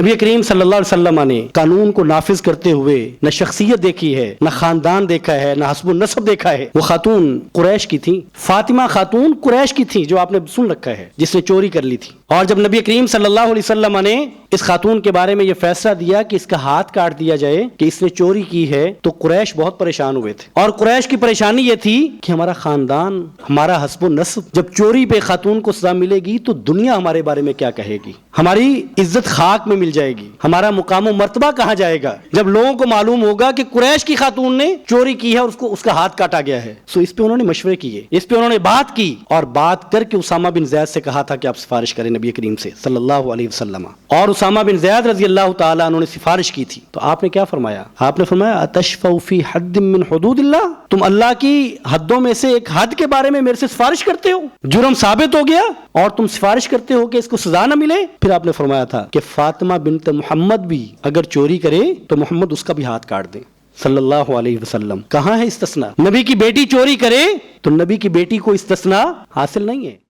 نبی کریم صلی اللہ علیہ وسلم نے قانون کو نافذ کرتے ہوئے نہ شخصیت دیکھی ہے، نہ خاندان دیکھا ہے، نہ حسب النسب دیکھا ہے۔ وہ خاتون قریش کی تھی، فاطمہ خاتون قریش کی تھی، جو آپ نے سن رکھا ہے، جس نے چوری کر لی تھی۔ اور جب نبی کریم صلی اللہ علیہ وسلم نے اس خاتون کے بارے میں یہ فیصلہ دیا کہ اس کا ہاتھ کاٹ دیا جائے کہ اس نے چوری کی ہے، تو قریش بہت پریشان ہوئے تھے، اور قریش کی پریشانی یہ تھی کہ ہمارا خاندان، ہمارا حسب النسب، جب چوری پہ خاتون کو سزا ملے گی تو دنیا ہمارے بارے میں کیا کہے گی، ہماری عزت خاک میں مل جائے گی، ہمارا مقام و مرتبہ کہاں جائے گا جب لوگوں کو معلوم ہوگا کہ قریش کی خاتون نے چوری کی ہے اور اس کا ہاتھ کاٹا گیا ہے۔ سو اس پہ انہوں نے مشورے کیے، اس پہ انہوں نے بات کی، اور بات کر کے اسامہ بن زید سے کہا تھا کہ آپ سفارش کریں نبی کریم سے صلی اللہ علیہ وسلم، اور اسامہ بن زید رضی اللہ تعالیٰ عنہ نے سفارش کی تھی۔ تو آپ نے کیا فرمایا؟ آپ نے فرمایا اتشفع فی حد من حدود اللہ، تم اللہ کی حدوں میں سے ایک حد کے بارے میں میرے سے سفارش کرتے ہو، جرم ثابت ہو گیا اور تم سفارش کرتے ہو کہ اس کو سزا نہ ملے۔ پھر آپ نے فرمایا تھا کہ فاطمہ بنت محمد بھی اگر چوری کرے تو محمد اس کا بھی ہاتھ کاٹ دیں صلی اللہ علیہ وسلم۔ کہاں ہے استثناء؟ نبی کی بیٹی چوری کرے تو نبی کی بیٹی کو استثناء حاصل نہیں ہے۔